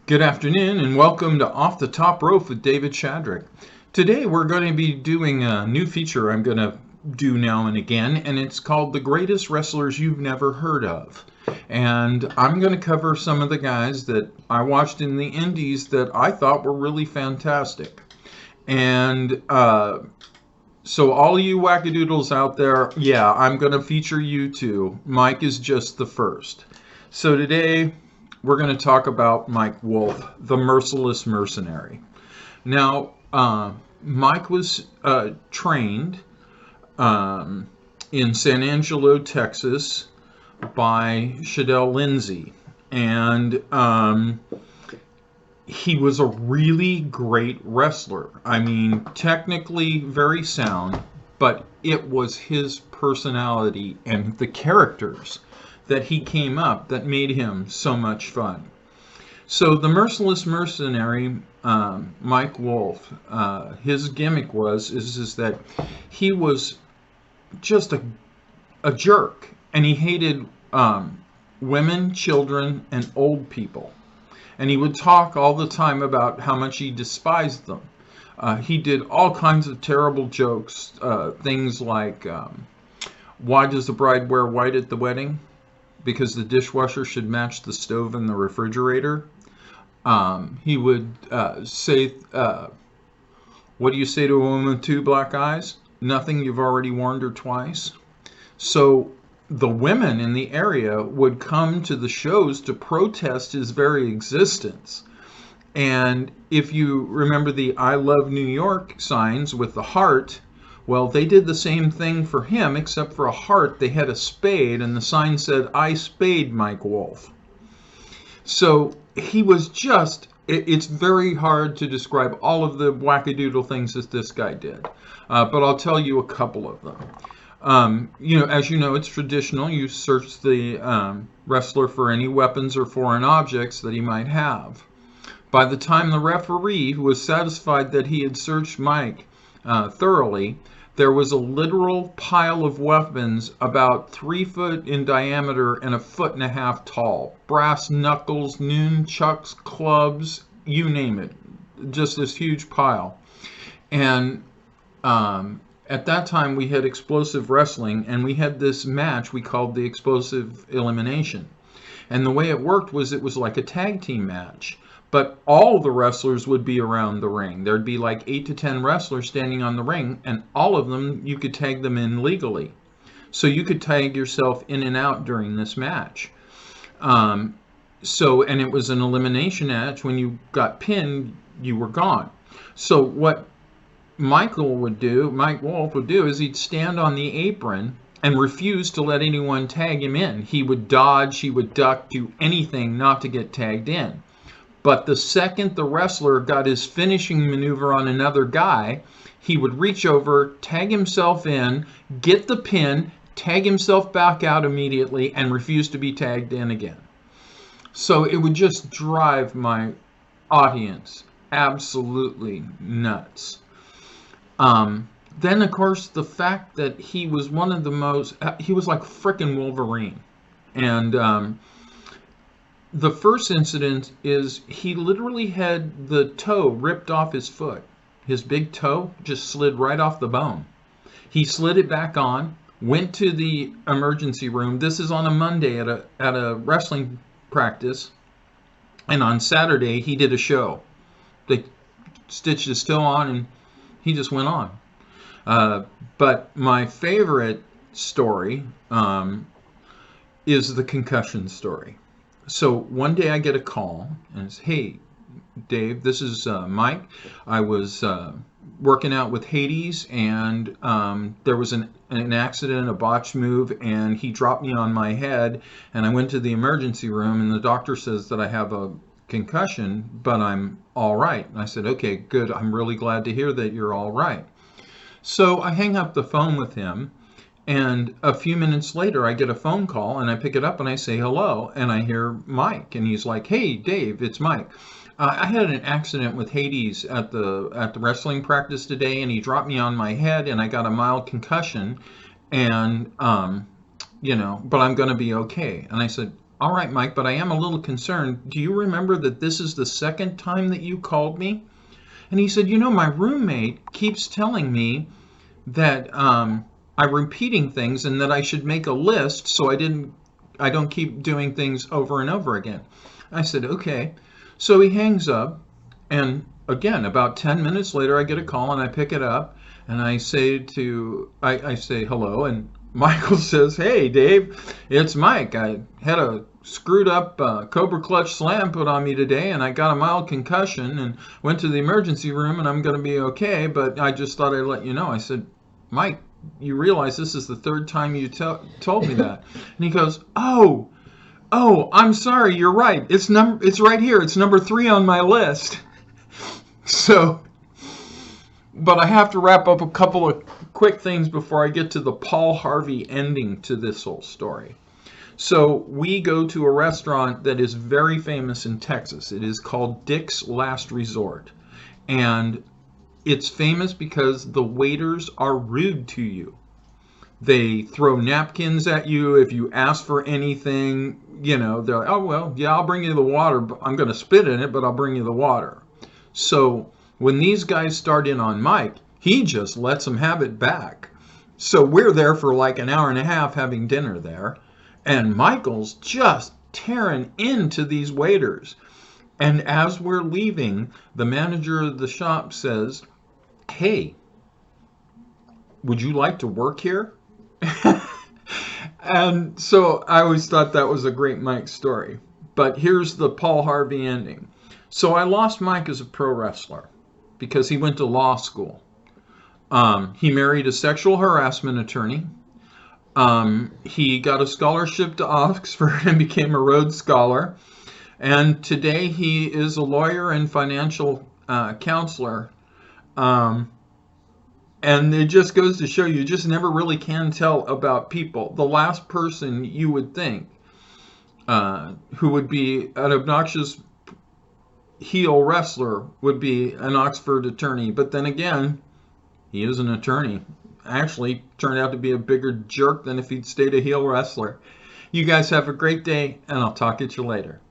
Good afternoon and welcome to Off the Top Rope with David Shadrick. Today we're going to be doing a new feature I'm going to do now and again, and it's called The Greatest Wrestlers You've Never Heard Of. And I'm going to cover some of the guys that I watched in the indies that I thought were really fantastic. And so all you wackadoodles out there, yeah, I'm going to feature you too. Mike is just the first. So today we're going to talk about Mike Wolfe, the merciless mercenary. Now, Mike was trained in San Angelo, Texas by Shadell Lindsay. And he was a really great wrestler. I mean, technically very sound, but it was his personality and the characters that he came up that made him so much fun. So the merciless mercenary, Mike Wolfe, his gimmick is that he was just a jerk, and he hated women, children, and old people. And he would talk all the time about how much he despised them. He did all kinds of terrible jokes, things like, why does the bride wear white at the wedding? Because the dishwasher should match the stove and the refrigerator. He would say, what do you say to a woman with two black eyes? Nothing, you've already warned her twice. So the women in the area would come to the shows to protest his very existence. And if you remember the I Love New York signs with the heart, well, they did the same thing for him, except for a heart. They had a spade, and the sign said, I spade Mike Wolfe. So he was just, it's very hard to describe all of the wackadoodle things that this guy did. But I'll tell you a couple of them. As you know, it's traditional. You search the wrestler for any weapons or foreign objects that he might have. By the time the referee was satisfied that he had searched Mike thoroughly, there was a literal pile of weapons about 3 foot in diameter and 1.5 feet tall. Brass knuckles, nunchucks, clubs, you name it. Just this huge pile. And at that time we had explosive wrestling, and we had this match we called the explosive elimination. And the way it worked was it was like a tag team match. But all the wrestlers would be around the ring. There'd be like 8 to 10 wrestlers standing on the ring, and all of them, you could tag them in legally. So you could tag yourself in and out during this match. And it was an elimination match. When you got pinned, you were gone. So what Mike Wolfe would do is he'd stand on the apron and refuse to let anyone tag him in. He would dodge, he would duck, do anything not to get tagged in. But the second the wrestler got his finishing maneuver on another guy, he would reach over, tag himself in, get the pin, tag himself back out immediately, and refuse to be tagged in again. So it would just drive my audience absolutely nuts. Then, of course, the fact that he was one of the most, he was like frickin' Wolverine. And the first incident is he literally had the toe ripped off his foot. His big toe just slid right off the bone. He slid it back on, went to the emergency room. This is on a Monday at a wrestling practice. And on Saturday, he did a show. They stitched his toe on, and he just went on. But my favorite story is the concussion story. So one day I get a call, and it's, hey, Dave, this is Mike. I was working out with Hades, and there was an accident, a botched move, and he dropped me on my head, and I went to the emergency room, and the doctor says that I have a concussion, but I'm all right. And I said, okay, good. I'm really glad to hear that you're all right. So I hang up the phone with him. And a few minutes later, I get a phone call, and I pick it up, and I say hello, and I hear Mike, and he's like, hey, Dave, it's Mike. I had an accident with Hades at the wrestling practice today, and he dropped me on my head, and I got a mild concussion, and but I'm going to be okay. And I said, All right, Mike, but I am a little concerned. Do you remember that this is the second time that you called me? And he said, my roommate keeps telling me that I'm repeating things and that I should make a list so I don't keep doing things over and over again. I said, okay. So he hangs up, and again, about 10 minutes later, I get a call and I pick it up, and I say I say hello, and Michael says, hey, Dave, it's Mike. I had a screwed up Cobra Clutch slam put on me today, and I got a mild concussion and went to the emergency room, and I'm going to be okay, but I just thought I'd let you know. I said, Mike, you realize this is the third time you told me that? And he goes, oh, I'm sorry, you're right. It's right here. It's number 3 on my list. So, but I have to wrap up a couple of quick things before I get to the Paul Harvey ending to this whole story. So we go to a restaurant that is very famous in Texas. It is called Dick's Last Resort. And it's famous because the waiters are rude to you. They throw napkins at you if you ask for anything. They're like, oh, well, yeah, I'll bring you the water. But I'm going to spit in it, but I'll bring you the water. So when these guys start in on Mike, he just lets them have it back. So we're there for like an hour and a half having dinner there. And Michael's just tearing into these waiters. And as we're leaving, the manager of the shop says, hey, would you like to work here? And so I always thought that was a great Mike story. But here's the Paul Harvey ending. So I lost Mike as a pro wrestler because he went to law school. He married a sexual harassment attorney. He got a scholarship to Oxford and became a Rhodes Scholar. And today he is a lawyer and financial counselor. And it just goes to show you just never really can tell about people. The last person you would think who would be an obnoxious heel wrestler would be an Oxford attorney. But then again, he is an attorney. Actually turned out to be a bigger jerk than if he'd stayed a heel wrestler. You guys have a great day, and I'll talk at you later.